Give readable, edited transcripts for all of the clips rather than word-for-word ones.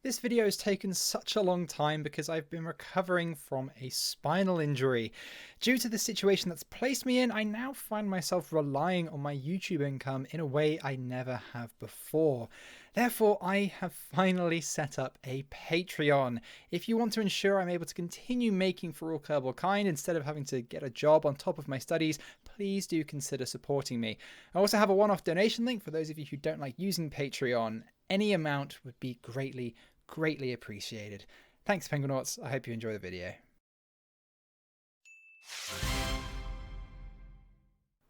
This video has taken such a long time because I've been recovering from a spinal injury. Due to the situation that's placed me in, I now find myself relying on my YouTube income in a way I never have before. Therefore, I have finally set up a Patreon. If you want to ensure I'm able to continue making for All Kerbalkind instead of having to get a job on top of my studies, please do consider supporting me. I also have a one-off donation link for those of you who don't like using Patreon. Any amount would be greatly appreciated. Thanks, Penguinauts. I hope you enjoy the video.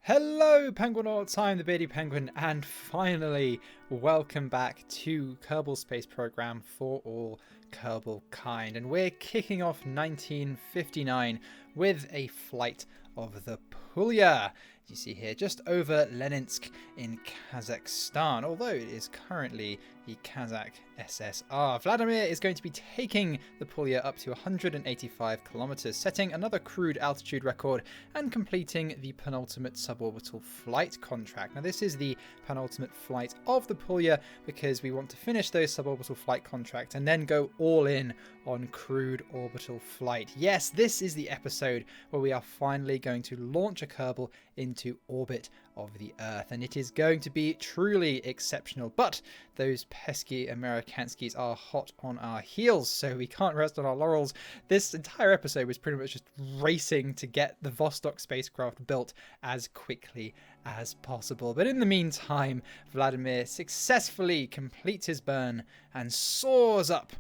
Hello, Penguinauts. I'm the Beardy Penguin, and finally, welcome back to Kerbal Space Program for All Kerbalkind. And we're kicking off 1959 with a flight of the Pulya. You see here, just over Leninsk in Kazakhstan, although it is currently the Kazakh SSR. Vladimir is going to be taking the Pulya up to 185 kilometers, setting another crude altitude record and completing the penultimate suborbital flight contract. Now, this is the penultimate flight of the Pulya because we want to finish those suborbital flight contracts and then go all in on crewed orbital flight. Yes, this is the episode where we are finally going to launch a Kerbal into orbit of the Earth, and it is going to be truly exceptional. But those pesky Amerikanskis are hot on our heels, so we can't rest on our laurels. This entire episode was pretty much just racing to get the Vostok spacecraft built as quickly as possible. But in the meantime, Vladimir successfully completes his burn and soars up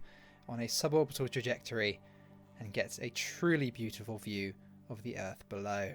on a suborbital trajectory and gets a truly beautiful view of the Earth below.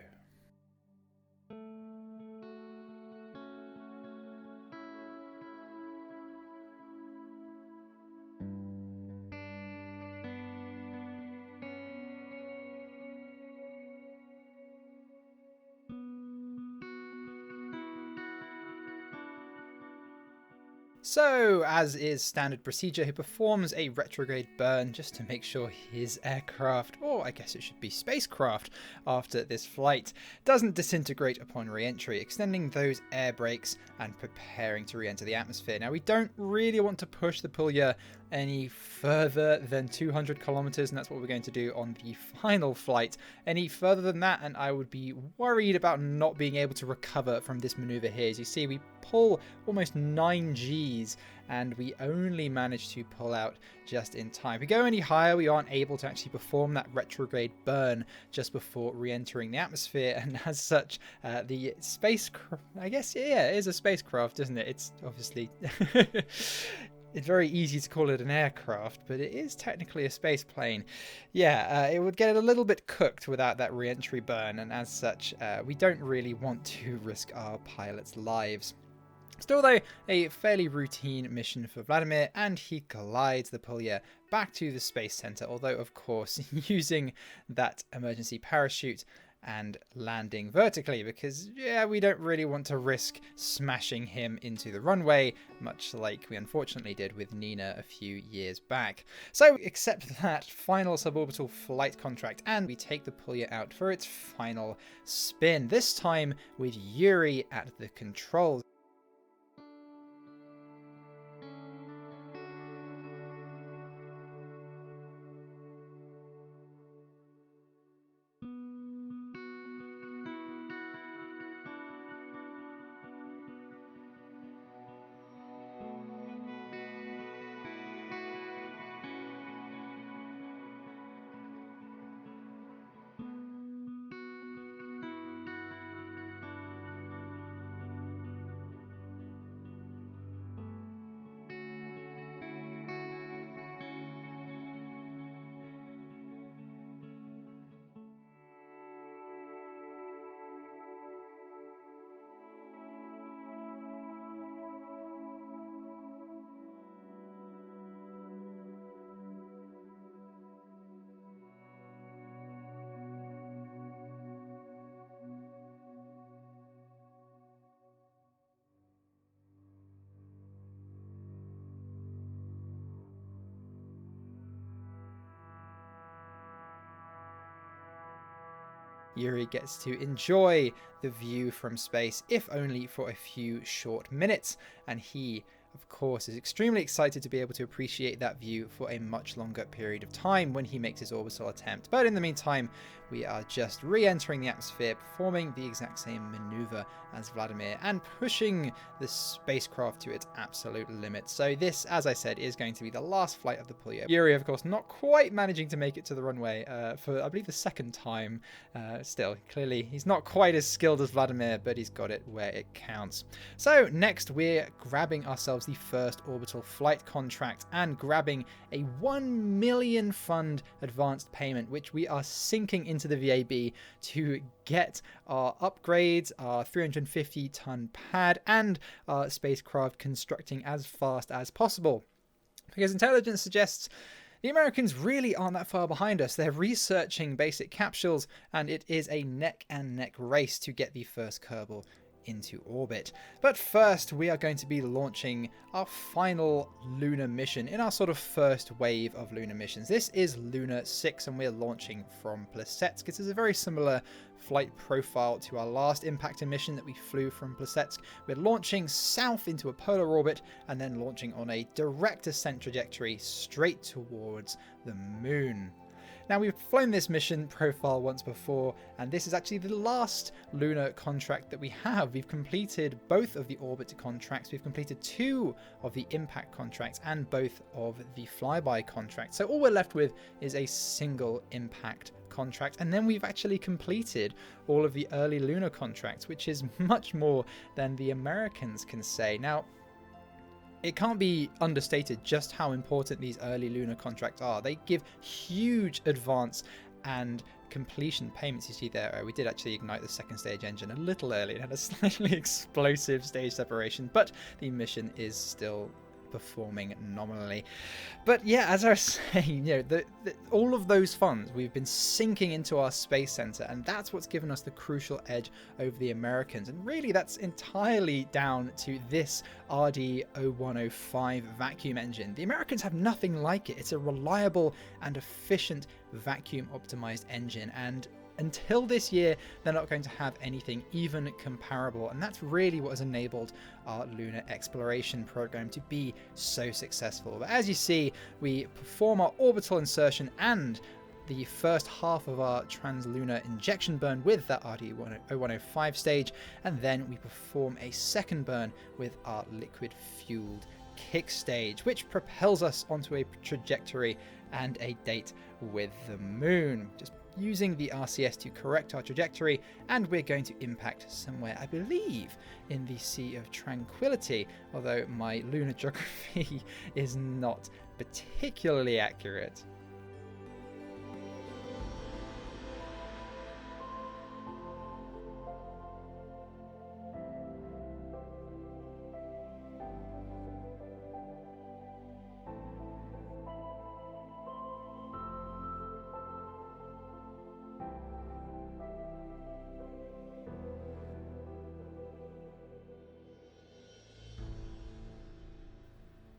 So, as is standard procedure, he performs a retrograde burn just to make sure his aircraft, or I guess it should be spacecraft, after this flight, doesn't disintegrate upon re-entry, extending those air brakes and preparing to re-enter the atmosphere. Now, we don't really want to push the Pulya any further than 200 kilometers, and that's what we're going to do on the final flight. Any further than that, and I would be worried about not being able to recover from this maneuver here. As you see, we pull almost 9 Gs, and we only manage to pull out just in time. If we go any higher, we aren't able to actually perform that retrograde burn just before re-entering the atmosphere, and as such, the spacecraft, I guess, yeah, it is a spacecraft, isn't it? It's obviously... It's very easy to call it an aircraft, but it is technically a space plane. Yeah, it would get a little bit cooked without that re-entry burn, and as such, we don't really want to risk our pilots' lives. Still though, a fairly routine mission for Vladimir, and he glides the Pulya back to the space center, although of course using that emergency parachute and landing vertically because, yeah, we don't really want to risk smashing him into the runway, much like we unfortunately did with Nina a few years back. So accept that final suborbital flight contract and we take the Pulya out for its final spin, this time with Yuri at the controls. Yuri gets to enjoy the view from space, if only for a few short minutes, and he of course, is extremely excited to be able to appreciate that view for a much longer period of time when he makes his orbital attempt. But in the meantime, we are just re-entering the atmosphere, performing the exact same maneuver as Vladimir and pushing the spacecraft to its absolute limit. So this, as I said, is going to be the last flight of the Pulya. Yuri, of course, not quite managing to make it to the runway for, I believe, the second time. Still, clearly, he's not quite as skilled as Vladimir, but he's got it where it counts. So next, we're grabbing ourselves the first orbital flight contract and grabbing a 1 million fund advanced payment, which we are sinking into the VAB to get our upgrades, our 350-ton pad, and our spacecraft constructing as fast as possible. Because intelligence suggests the Americans really aren't that far behind us. They're researching basic capsules, and it is a neck-and-neck race to get the first Kerbal into orbit. But first, we are going to be launching our final lunar mission in our sort of first wave of lunar missions. This is Lunar 6, and we're launching from Plesetsk. It is a very similar flight profile to our last impact mission that we flew from Plesetsk. We're launching south into a polar orbit and then launching on a direct ascent trajectory straight towards the moon. Now, we've flown this mission profile once before, and this is actually the last lunar contract that we have. We've completed both of the orbit contracts, we've completed 2 of the impact contracts, and both of the flyby contracts. So all we're left with is a single impact contract, and then we've actually completed all of the early lunar contracts, which is much more than the Americans can say. Now, it can't be understated just how important these early lunar contracts are. They give huge advance and completion payments. You see there, we did actually ignite the second stage engine a little early. It had a slightly explosive stage separation, but the mission is still performing nominally. But yeah, as I was saying, you know, all of those funds we've been sinking into our space center, and that's what's given us the crucial edge over the Americans. And really, that's entirely down to this RD-0105 vacuum engine. The Americans have nothing like it. It's a reliable and efficient vacuum optimized engine, and until this year, they're not going to have anything even comparable, and that's really what has enabled our lunar exploration program to be so successful. But as you see, we perform our orbital insertion and the first half of our translunar injection burn with that RD-0105 stage, and then we perform a second burn with our liquid fueled kick stage, which propels us onto a trajectory and a date with the moon. Just using the RCS to correct our trajectory, and we're going to impact somewhere, I believe, in the Sea of Tranquility, although my lunar geography is not particularly accurate.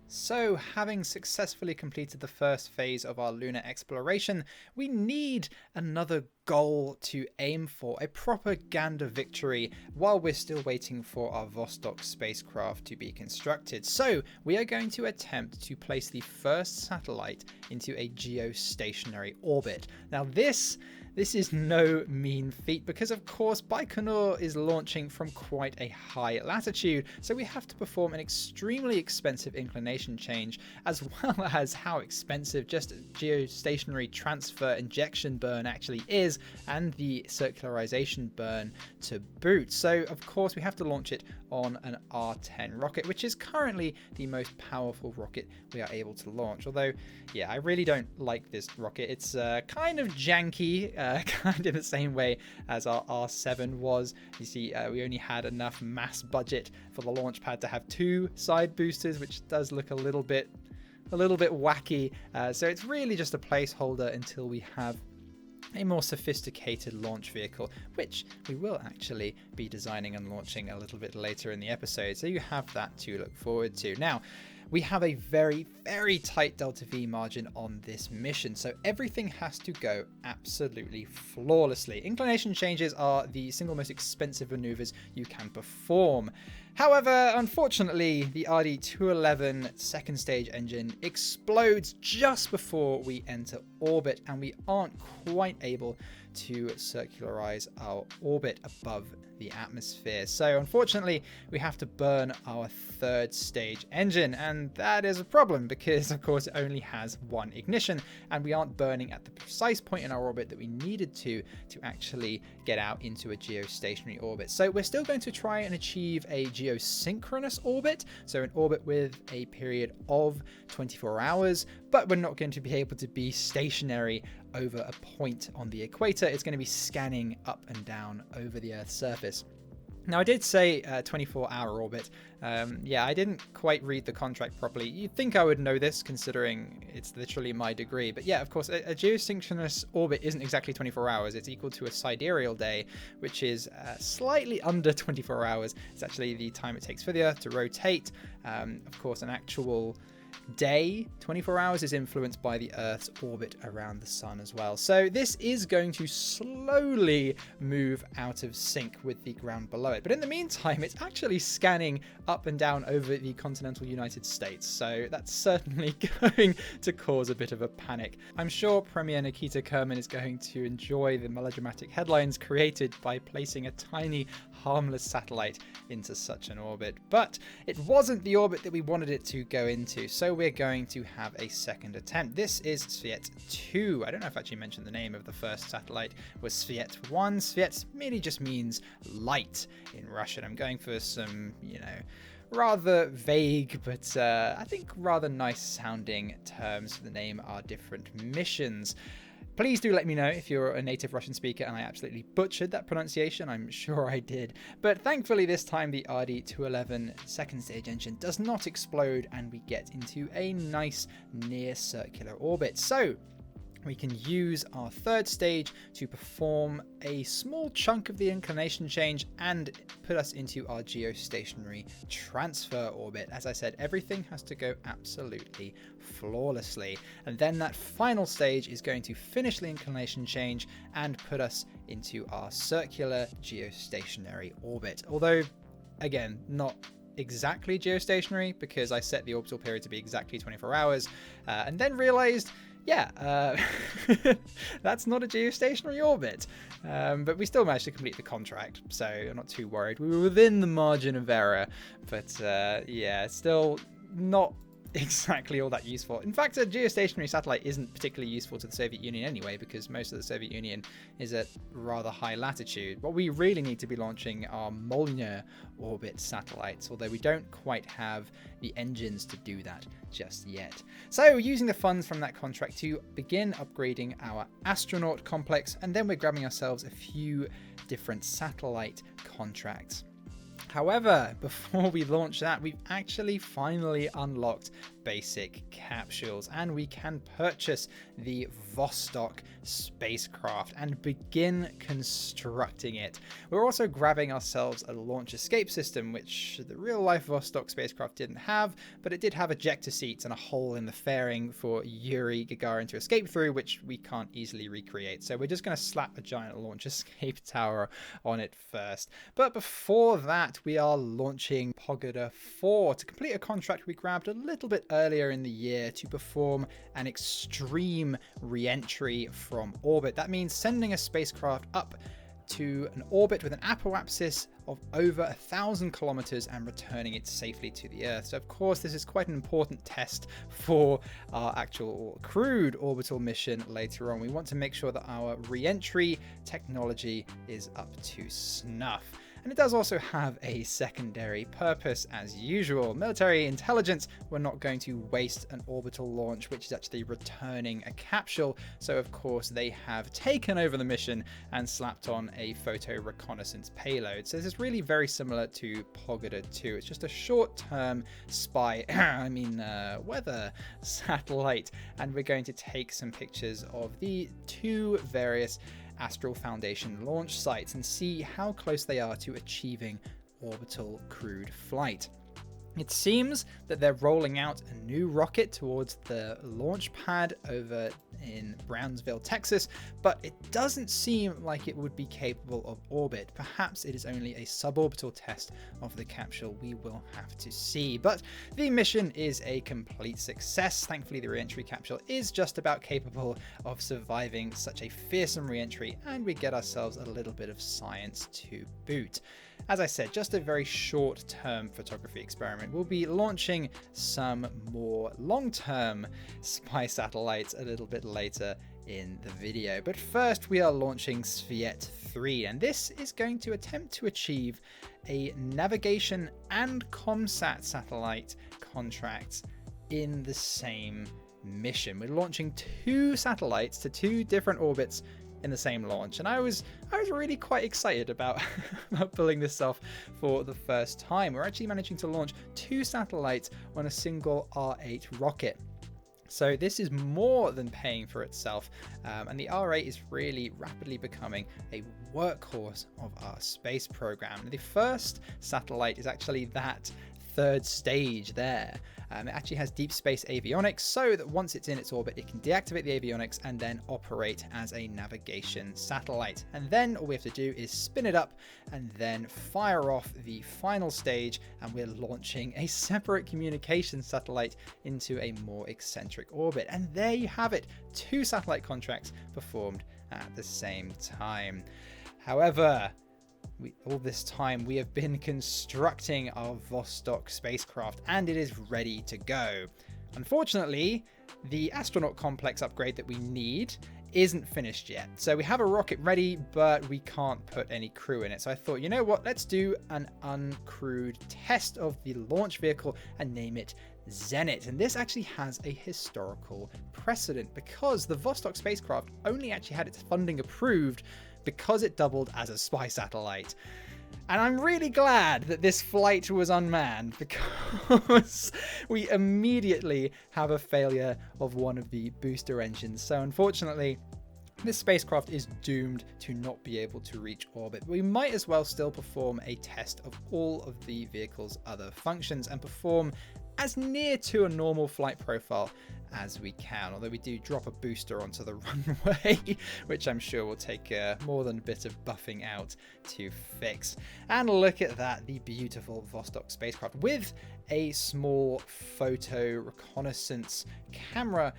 So, having successfully completed the first phase of our lunar exploration, we need another goal to aim for, a propaganda victory, while we're still waiting for our Vostok spacecraft to be constructed. So, we are going to attempt to place the first satellite into a geostationary orbit. Now, this is no mean feat, because of course Baikonur is launching from quite a high latitude, so we have to perform an extremely expensive inclination change, as well as how expensive just geostationary transfer injection burn actually is, and the circularization burn to boot. So of course we have to launch it on an R10 rocket, which is currently the most powerful rocket we are able to launch. Although, yeah, I really don't like this rocket. It's kind of janky, kind of the same way as our R7 was. You see, we only had enough mass budget for the launch pad to have 2 side boosters, which does look a little bit wacky. So it's really just a placeholder until we have a more sophisticated launch vehicle, which we will actually be designing and launching a little bit later in the episode. So you have that to look forward to. Now, we have a very, very tight delta V margin on this mission, so everything has to go absolutely flawlessly. Inclination changes are the single most expensive maneuvers you can perform. However, unfortunately, the RD-211 second stage engine explodes just before we enter orbit, and we aren't quite able to circularize our orbit above the atmosphere. So unfortunately, we have to burn our third stage engine, and that is a problem because of course it only has one ignition, and we aren't burning at the precise point in our orbit that we needed to actually get out into a geostationary orbit. So we're still going to try and achieve a geosynchronous orbit, so an orbit with a period of 24 hours, but we're not going to be able to be stationary over a point on the equator. It's going to be scanning up and down over the Earth's surface. Now, I did say 24-hour orbit. Yeah, I didn't quite read the contract properly. You'd think I would know this, considering it's literally my degree. But yeah, of course, a geosynchronous orbit isn't exactly 24 hours. It's equal to a sidereal day, which is slightly under 24 hours. It's actually the time it takes for the Earth to rotate. Of course, an actual day, 24 hours, is influenced by the Earth's orbit around the sun as well. So this is going to slowly move out of sync with the ground below it. But in the meantime, it's actually scanning up and down over the continental United States. So that's certainly going to cause a bit of a panic. I'm sure Premier Nikita Kerman is going to enjoy the melodramatic headlines created by placing a tiny, harmless satellite into such an orbit. But it wasn't the orbit that we wanted it to go into. So we're going to have a second attempt. This is Svet 2. I don't know if I actually mentioned the name of the first satellite was Svet 1. Svet merely just means light in Russian. I'm going for some, rather vague, but I think rather nice sounding terms for the name our different missions. Please do let me know if you're a native Russian speaker and I absolutely butchered that pronunciation. I'm sure I did. But thankfully this time the RD-211 second stage engine does not explode and we get into a nice near circular orbit. So we can use our third stage to perform a small chunk of the inclination change and put us into our geostationary transfer orbit. As I said, everything has to go absolutely flawlessly. And then that final stage is going to finish the inclination change and put us into our circular geostationary orbit. Although, again, not exactly geostationary because I set the orbital period to be exactly 24 hours and then realized that's not a geostationary orbit. But we still managed to complete the contract, so I'm not too worried. We were within the margin of error, but yeah, still not exactly all that useful. In fact, a geostationary satellite isn't particularly useful to the Soviet Union anyway, because most of the Soviet Union is at rather high latitude. What we really need to be launching are Molniya orbit satellites, although we don't quite have the engines to do that just yet. So using the funds from that contract to begin upgrading our astronaut complex, and then we're grabbing ourselves a few different satellite contracts. However, before we launch that, we've actually finally unlocked basic capsules and we can purchase the Vostok spacecraft and begin constructing it. We're also grabbing ourselves a launch escape system, which the real life Vostok spacecraft didn't have, but it did have ejector seats and a hole in the fairing for Yuri Gagarin to escape through, which we can't easily recreate. So we're just going to slap a giant launch escape tower on it first. But before that, we are launching Pogoda 4 to complete a contract we grabbed a little bit earlier in the year to perform an extreme re-entry from orbit. That means sending a spacecraft up to an orbit with an apoapsis of over 1,000 kilometers and returning it safely to the Earth. So of course this is quite an important test for our actual crewed orbital mission later on. We want to make sure that our re-entry technology is up to snuff. And it does also have a secondary purpose as usual. Military intelligence, we're not going to waste an orbital launch, which is actually returning a capsule. So of course they have taken over the mission and slapped on a photo reconnaissance payload. So this is really very similar to Pogoda 2. It's just a short-term spy, weather satellite. And we're going to take some pictures of the two various Astral Foundation launch sites and see how close they are to achieving orbital crewed flight. It seems that they're rolling out a new rocket towards the launch pad over in Brownsville, Texas, but it doesn't seem like it would be capable of orbit. Perhaps it is only a suborbital test of the capsule. We will have to see. But the mission is a complete success. Thankfully, the re-entry capsule is just about capable of surviving such a fearsome re-entry, and we get ourselves a little bit of science to boot. As I said, just a very short-term photography experiment. We'll be launching some more long-term spy satellites a little bit later in the video. But first, we are launching Svet 3, and this is going to attempt to achieve a navigation and comsat satellite contract in the same mission. We're launching 2 satellites to 2 different orbits in the same launch, and I was really quite excited about pulling this off for the first time. We're actually managing to launch 2 satellites on a single R8 rocket. So this is more than paying for itself, and the R8 is really rapidly becoming a workhorse of our space program. The first satellite is actually that 3rd stage there. It actually has deep space avionics, so that once it's in its orbit, it can deactivate the avionics and then operate as a navigation satellite. And then all we have to do is spin it up and then fire off the final stage, and we're launching a separate communication satellite into a more eccentric orbit. And there you have it, 2 satellite contracts performed at the same time. However, all this time we have been constructing our Vostok spacecraft, and it is ready to go. Unfortunately, the astronaut complex upgrade that we need isn't finished yet. So we have a rocket ready, but we can't put any crew in it. So I thought, you know what, let's do an uncrewed test of the launch vehicle and name it Zenit. And this actually has a historical precedent, because the Vostok spacecraft only actually had its funding approved because it doubled as a spy satellite. And I'm really glad that this flight was unmanned, because we immediately have a failure of one of the booster engines. So unfortunately, this spacecraft is doomed to not be able to reach orbit. We might as well still perform a test of all of the vehicle's other functions and perform as near to a normal flight profile as we can, although we do drop a booster onto the runway, which I'm sure will take more than a bit of buffing out to fix. And look at that, the beautiful Vostok spacecraft with a small photo reconnaissance camera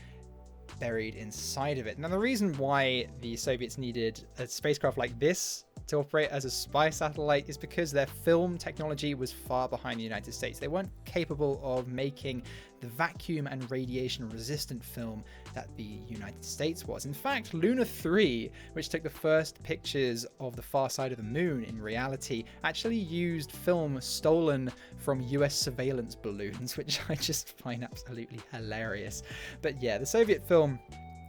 buried inside of it. Now, the reason why the Soviets needed a spacecraft like this to operate as a spy satellite is because their film technology was far behind the United States. They weren't capable of making the vacuum and radiation resistant film that the United States was. In fact, Luna 3, which took the first pictures of the far side of the moon in reality, actually used film stolen from US surveillance balloons, which I just find absolutely hilarious. But yeah, the Soviet film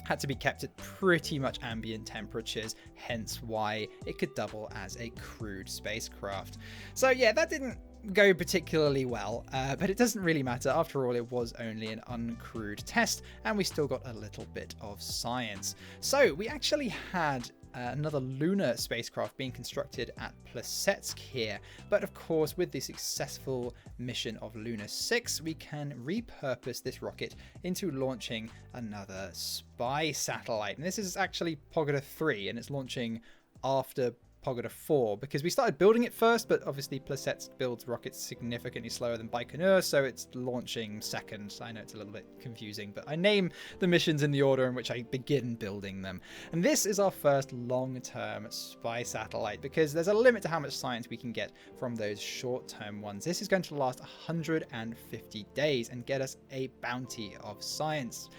had to be kept at pretty much ambient temperatures, hence why it could double as a crewed spacecraft. So yeah, that didn't go particularly well, but it doesn't really matter. After all, it was only an uncrewed test, and we still got a little bit of science. So we actually had another lunar spacecraft being constructed at Plesetsk here, but of course with the successful mission of Luna 6, we can repurpose this rocket into launching another spy satellite. And this is actually Pogoda 3, and it's launching after Pogoda 4, because we started building it first, but obviously Plesetsk builds rockets significantly slower than Baikonur, so it's launching second. I know it's a little bit confusing, but I name the missions in the order in which I begin building them. And this is our first long-term spy satellite, because there's a limit to how much science we can get from those short-term ones. This is going to last 150 days and get us a bounty of science.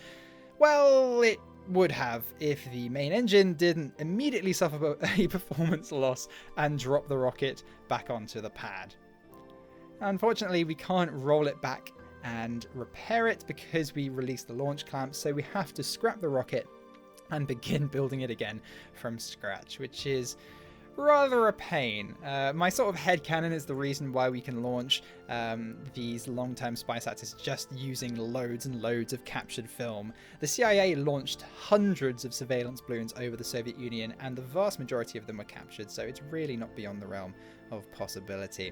Well, it would have if the main engine didn't immediately suffer a performance loss and drop the rocket back onto the pad. Unfortunately, we can't roll it back and repair it because we released the launch clamp, so we have to scrap the rocket and begin building it again from scratch, which is rather a pain. My sort of headcanon is the reason why we can launch these long-term spy sats is just using loads and loads of captured film. The CIA launched hundreds of surveillance balloons over the Soviet Union, and the vast majority of them were captured, so it's really not beyond the realm of possibility.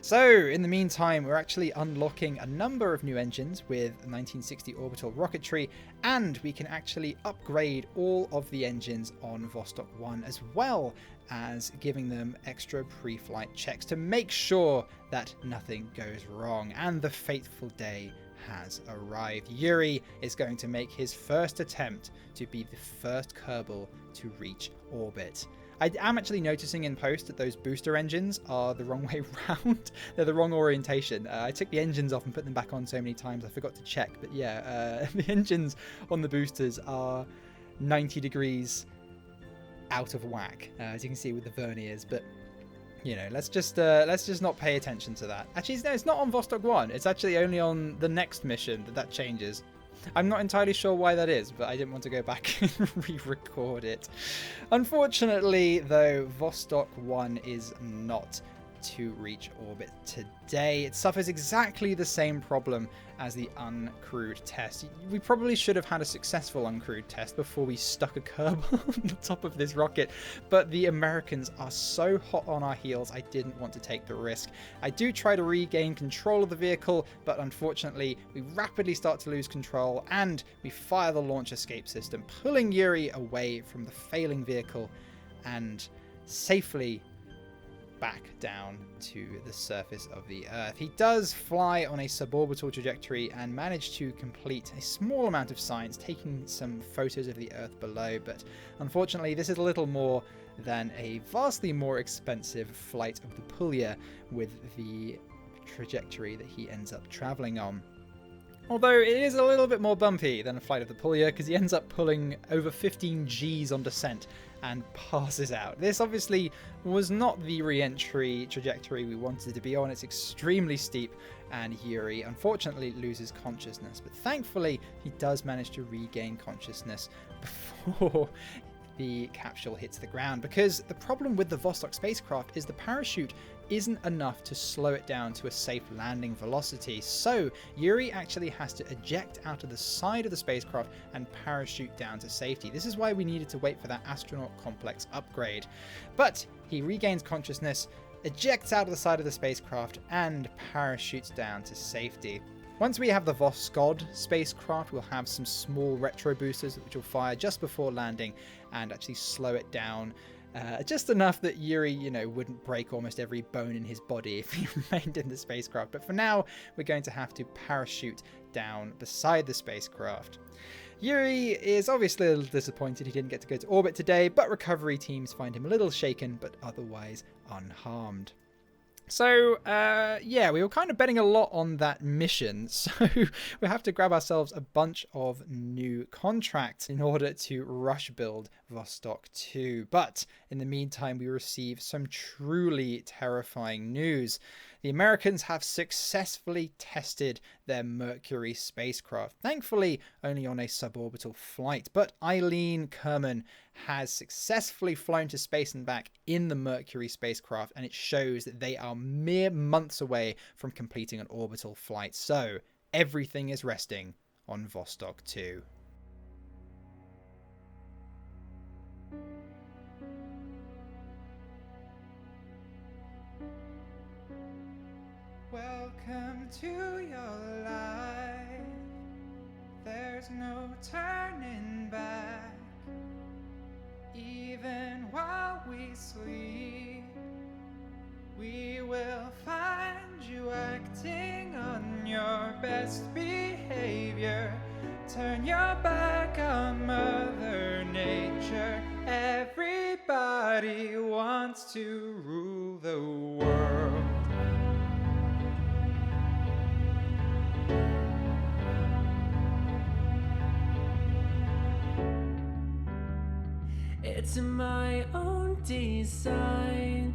So in the meantime, we're actually unlocking a number of new engines with 1960 orbital rocketry, and we can actually upgrade all of the engines on Vostok 1, as well as giving them extra pre-flight checks to make sure that nothing goes wrong. And the fateful day has arrived. Yuri is going to make his first attempt to be the first Kerbal to reach orbit. I am actually noticing in post that those booster engines are the wrong way round. They're the wrong orientation. I took the engines off and put them back on so many times I forgot to check. But yeah, the engines on the boosters are 90 degrees out of whack, as you can see with the verniers. But you know, let's just not pay attention to that. Actually, no, it's not on Vostok 1. It's actually only on the next mission that changes. I'm not entirely sure why that is, but I didn't want to go back and re-record it. Unfortunately, though, Vostok 1 is not to reach orbit today. It suffers exactly the same problem as the uncrewed test. We probably should have had a successful uncrewed test before we stuck a Kerbal on the top of this rocket, but the Americans are so hot on our heels, I didn't want to take the risk. I do try to regain control of the vehicle, but unfortunately we rapidly start to lose control and we fire the launch escape system, pulling Yuri away from the failing vehicle and safely back down to the surface of the Earth. He does fly on a suborbital trajectory and manage to complete a small amount of science, taking some photos of the Earth below, but unfortunately this is a little more than a vastly more expensive flight of the Pulya with the trajectory that he ends up traveling on. Although it is a little bit more bumpy than a flight of the Pulya, because he ends up pulling over 15 Gs on descent and passes out. This obviously was not the re-entry trajectory we wanted to be on. It's extremely steep, and Yuri unfortunately loses consciousness, but thankfully he does manage to regain consciousness before the capsule hits the ground, because the problem with the Vostok spacecraft is the parachute isn't enough to slow it down to a safe landing velocity. So Yuri actually has to eject out of the side of the spacecraft and parachute down to safety. This is why we needed to wait for that astronaut complex upgrade. But he regains consciousness, ejects out of the side of the spacecraft, and parachutes down to safety. Once we have the Vostok spacecraft, we'll have some small retro boosters which will fire just before landing and actually slow it down just enough that Yuri, wouldn't break almost every bone in his body if he remained in the spacecraft. But for now, we're going to have to parachute down beside the spacecraft. Yuri is obviously a little disappointed he didn't get to go to orbit today, but recovery teams find him a little shaken, but otherwise unharmed. So, yeah, we were kind of betting a lot on that mission, so we have to grab ourselves a bunch of new contracts in order to rush build Vostok 2. But in the meantime, we receive some truly terrifying news. The Americans have successfully tested their Mercury spacecraft, thankfully only on a suborbital flight, but Eileen Kerman has successfully flown to space and back in the Mercury spacecraft, and it shows that they are mere months away from completing an orbital flight. So everything is resting on Vostok 2. Welcome to your life. There's no turning back. Even while we sleep, we will find you acting on your best behavior. Turn your back on Mother Nature. Everybody wants to rule the world. It's my own design.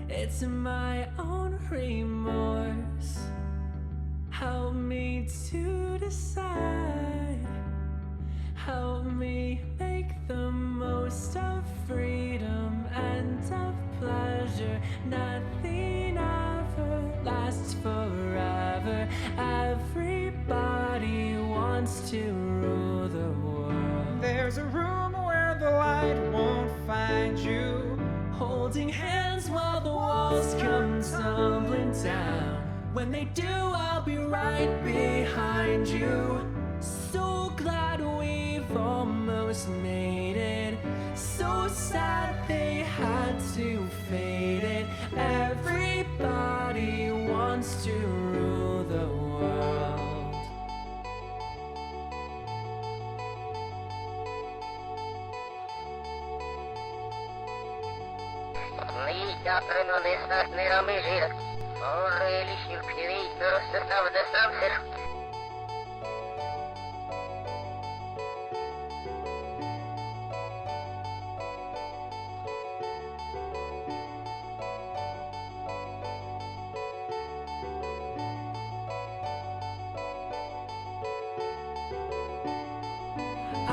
It's my own remorse. Help me to decide. Help me make the most of freedom and of pleasure. Nothing ever lasts forever. Everybody wants to rule the world. There's a room where the light won't find you. holding hands while the walls come tumbling down. When they do, I'll be right behind you. So glad we've almost made it. So sad they had to fade it. Everybody wants to rule the world. Liga prenolistas neramejir. Orelishir piritor sestav desamser. I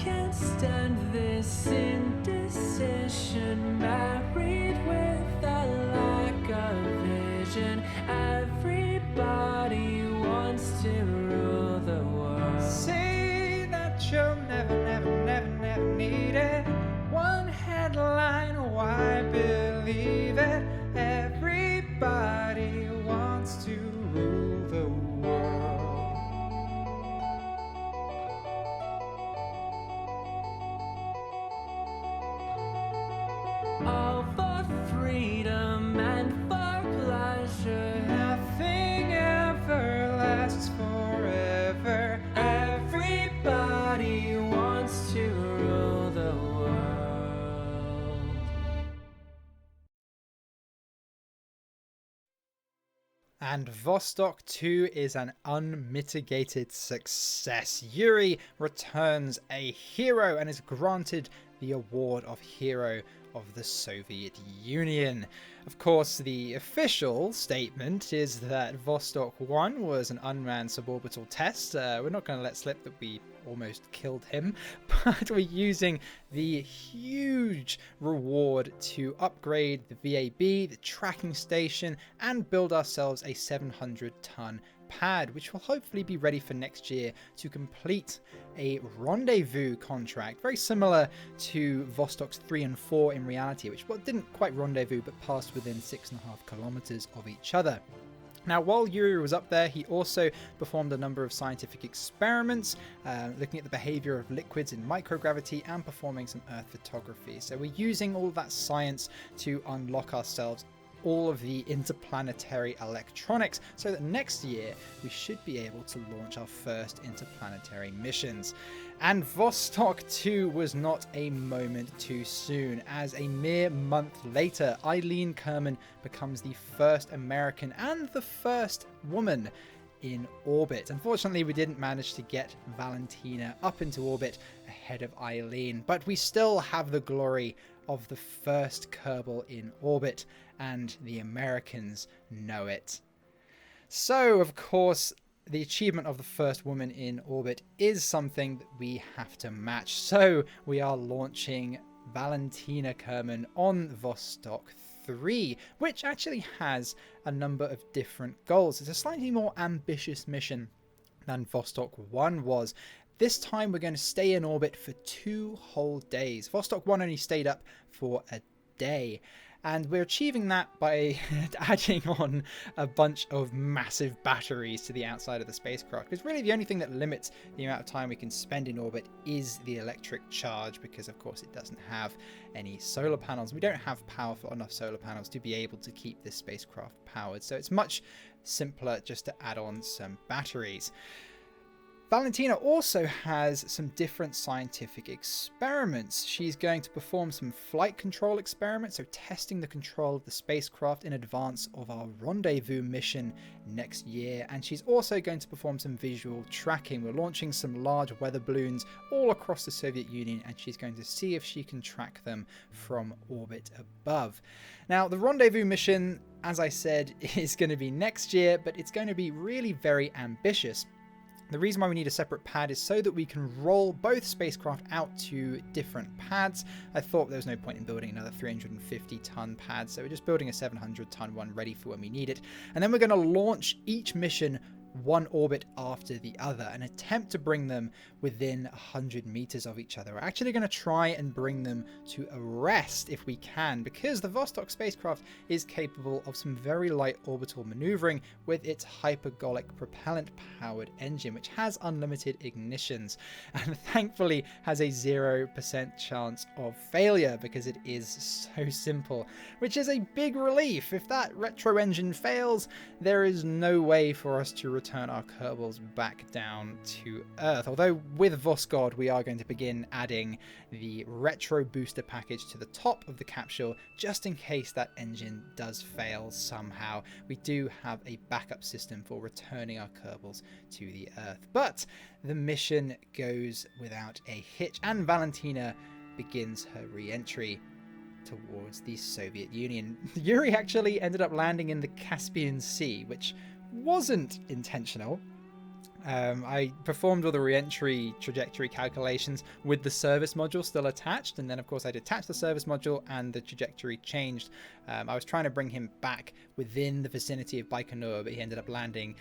can't stand this indecision, married with a lack of vision. Everybody wants to rule the world. Say that you'll never, never, never, never need it. One headline, why believe it? Everybody wants to rule the world. All for freedom and for pleasure. Nothing ever lasts forever. Everybody wants to rule the world. And Vostok 2 is an unmitigated success. Yuri returns a hero and is granted the award of Hero of the Soviet Union. Of course, the official statement is that Vostok 1 was an unmanned suborbital test. We're not going to let slip that we almost killed him, but we're using the huge reward to upgrade the VAB, the tracking station, and build ourselves a 700-ton pad, which will hopefully be ready for next year to complete a rendezvous contract, very similar to Vostok's 3 and 4 in reality, which didn't quite rendezvous but passed within 6.5 kilometers of each other. Now, while Yuri was up there, he also performed a number of scientific experiments, looking at the behavior of liquids in microgravity and performing some Earth photography. So we're using all of that science to unlock ourselves all of the interplanetary electronics so that next year we should be able to launch our first interplanetary missions. And Vostok 2 was not a moment too soon, as a mere month later, Eileen Kerman becomes the first American and the first woman in orbit. Unfortunately, we didn't manage to get Valentina up into orbit ahead of Eileen, but we still have the glory of the first Kerbal in orbit, and the Americans know it. So, of course, the achievement of the first woman in orbit is something that we have to match. So we are launching Valentina Kerman on Vostok 3, which actually has a number of different goals. It's a slightly more ambitious mission than Vostok 1 was. This time we're going to stay in orbit for 2 whole days. Vostok 1 only stayed up for a day. And we're achieving that by adding on a bunch of massive batteries to the outside of the spacecraft. Because really the only thing that limits the amount of time we can spend in orbit is the electric charge, because of course it doesn't have any solar panels. We don't have powerful enough solar panels to be able to keep this spacecraft powered. So it's much simpler just to add on some batteries. Valentina also has some different scientific experiments. She's going to perform some flight control experiments, so testing the control of the spacecraft in advance of our rendezvous mission next year. And she's also going to perform some visual tracking. We're launching some large weather balloons all across the Soviet Union, and she's going to see if she can track them from orbit above. Now, the rendezvous mission, as I said, is going to be next year, but it's going to be really very ambitious. The reason why we need a separate pad is so that we can roll both spacecraft out to different pads. I thought there was no point in building another 350-ton pad, so we're just building a 700-ton one ready for when we need it. And then we're going to launch each mission one orbit after the other and attempt to bring them within 100 meters of each other. We're actually going to try and bring them to a rest if we can, because the Vostok spacecraft is capable of some very light orbital maneuvering with its hypergolic propellant powered engine, which has unlimited ignitions and thankfully has a 0% chance of failure because it is so simple, which is a big relief. If that retro engine fails, there is no way for us to return our Kerbals back down to Earth. Although with Vostok we are going to begin adding the retro booster package to the top of the capsule just in case that engine does fail somehow. We do have a backup system for returning our Kerbals to the Earth. But the mission goes without a hitch and Valentina begins her re-entry towards the Soviet Union. Yuri actually ended up landing in the Caspian Sea, which wasn't intentional. I performed all the re-entry trajectory calculations with the service module still attached, and then of course I detached the service module and the trajectory changed. I was trying to bring him back within the vicinity of Baikonur, but he ended up landing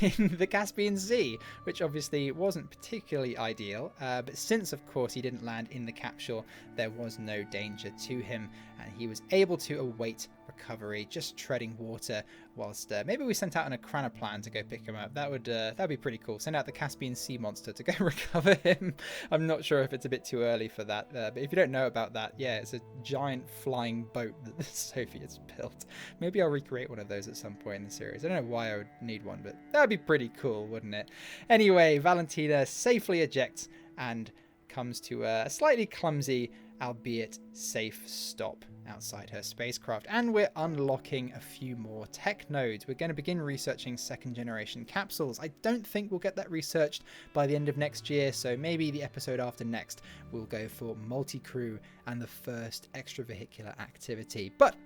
in the Caspian Sea, which obviously wasn't particularly ideal, but since of course he didn't land in the capsule, there was no danger to him and he was able to await recovery, just treading water whilst maybe we sent out an Akranaplan to go pick him up. That'd be pretty cool. Send out the Caspian Sea monster to go recover him. I'm not sure if it's a bit too early for that, but if you don't know about that, yeah, it's a giant flying boat that the Soviets built. Maybe I'll recreate one of those at some point in the series. I don't know why I would need one, but that'd be pretty cool, wouldn't it? Anyway, Valentina safely ejects and comes to a slightly clumsy albeit safe stop outside her spacecraft, and we're unlocking a few more tech nodes. We're going to begin researching second generation capsules. I don't think we'll get that researched by the end of next year, so maybe the episode after next we'll go for multi-crew and the first extravehicular activity. But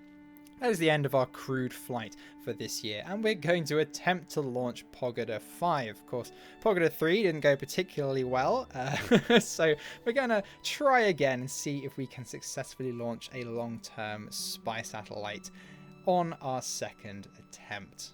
that is the end of our crewed flight for this year, and we're going to attempt to launch Pogoda 5. Of course, Pogoda 3 didn't go particularly well, so we're going to try again and see if we can successfully launch a long-term spy satellite on our second attempt.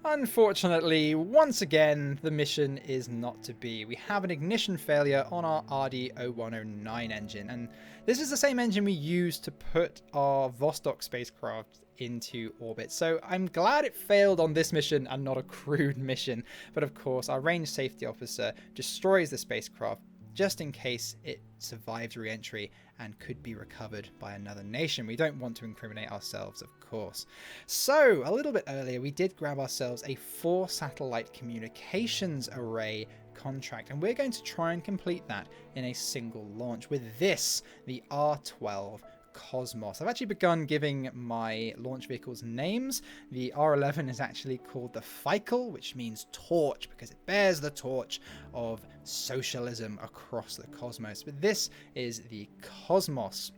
Unfortunately, once again, the mission is not to be. We have an ignition failure on our RD-0109 engine, and this is the same engine we used to put our Vostok spacecraft into orbit. So I'm glad it failed on this mission and not a crewed mission. But of course, our range safety officer destroys the spacecraft just in case it survives re-entry and could be recovered by another nation. We don't want to incriminate ourselves, of course. So, a little bit earlier, we did grab ourselves a 4-satellite communications array contract, and we're going to try and complete that in a single launch with this, the R12 Cosmos. I've actually begun giving my launch vehicles names. The R11 is actually called the Feikel, which means torch, because it bears the torch of socialism across the cosmos. But this is the Cosmos.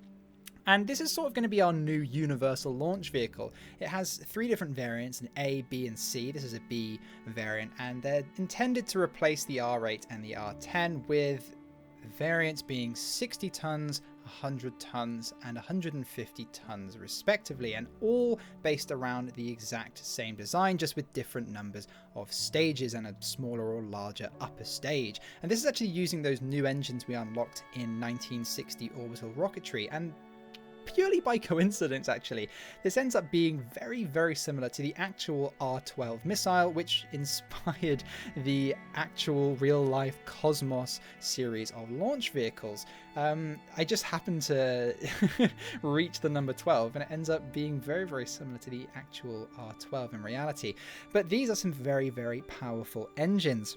And this is sort of going to be our new universal launch vehicle. It has 3 different variants, an A, B, and C. This is a B variant, and they're intended to replace the R8 and the R10, with variants being 60 tons, 100 tons, and 150 tons respectively, and all based around the exact same design, just with different numbers of stages and a smaller or larger upper stage. And this is actually using those new engines we unlocked in 1960 orbital rocketry, and purely by coincidence actually, this ends up being very, very similar to the actual R12 missile, which inspired the actual real-life Cosmos series of launch vehicles. I just happened to reach the number 12, and it ends up being very, very similar to the actual R12 in reality. But these are some very, very powerful engines.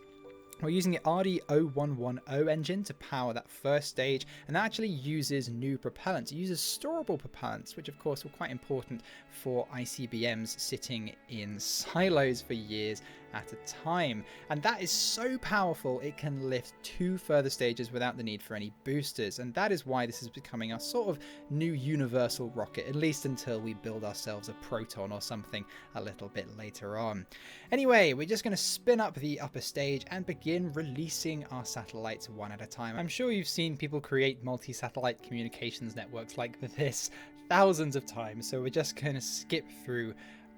We're using the RD-0110 engine to power that first stage, and that actually uses new propellants. It uses storable propellants, which of course were quite important for ICBMs sitting in silos for years at a time. And that is so powerful it can lift 2 further stages without the need for any boosters, and that is why this is becoming our sort of new universal rocket, at least until we build ourselves a Proton or something a little bit later on. Anyway, we're just going to spin up the upper stage and begin begin releasing our satellites one at a time. I'm sure you've seen people create multi-satellite communications networks like this thousands of times, so we're just going to skip through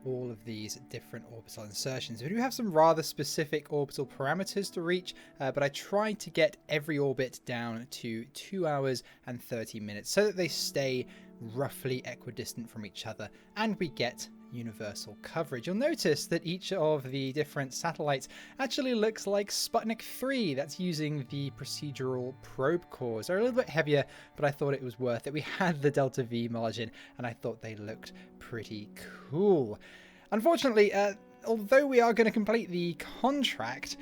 all of these different orbital insertions. We do have some rather specific orbital parameters to reach, but I tried to get every orbit down to 2 hours and 30 minutes so that they stay roughly equidistant from each other and we get universal coverage. You'll notice that each of the different satellites actually looks like Sputnik 3. That's using the procedural probe cores. They're a little bit heavier, but I thought it was worth it. We had the delta V margin and I thought they looked pretty cool. Unfortunately, although we are going to complete the contract,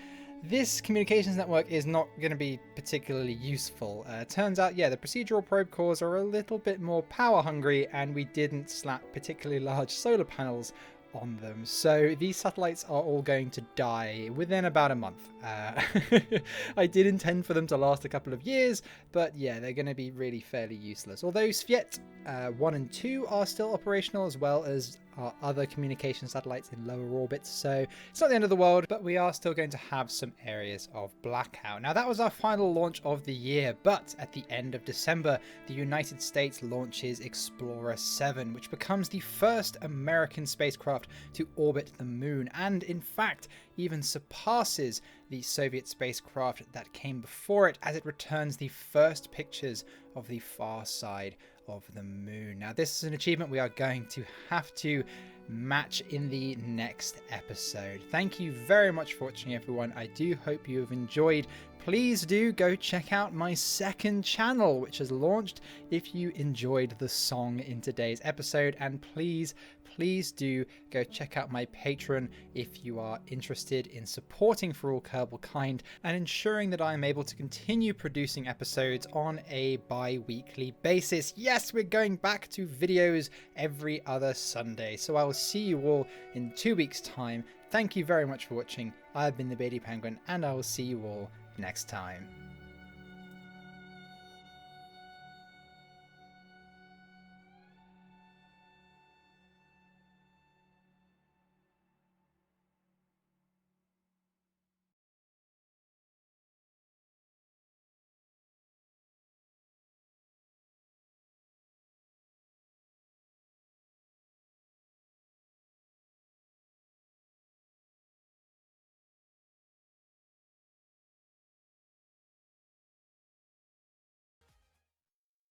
this communications network is not going to be particularly useful. Turns out, yeah, the procedural probe cores are a little bit more power hungry and we didn't slap particularly large solar panels on them. So these satellites are all going to die within about a month. I did intend for them to last a couple of years, but yeah, they're going to be really fairly useless. Although Svet 1 and 2 are still operational, as well as our other communication satellites in lower orbits, so it's not the end of the world, but we are still going to have some areas of blackout. Now, that was our final launch of the year, but at the end of December, the United States launches Explorer 7, which becomes the first American spacecraft to orbit the moon, and in fact even surpasses the Soviet spacecraft that came before it, as it returns the first pictures of the far side of the moon. Now, this is an achievement we are going to have to match in the next episode. Thank you very much for watching, everyone. I do hope you have enjoyed. Please do go check out my second channel, which has launched, if you enjoyed the song in today's episode. And please do go check out my Patreon if you are interested in supporting For All Kerbalkind and ensuring that I am able to continue producing episodes on a bi-weekly basis. Yes, we're going back to videos every other Sunday. So I will see you all in 2 weeks' time. Thank you very much for watching. I have been the Beardy Penguin, and I will see you all next time.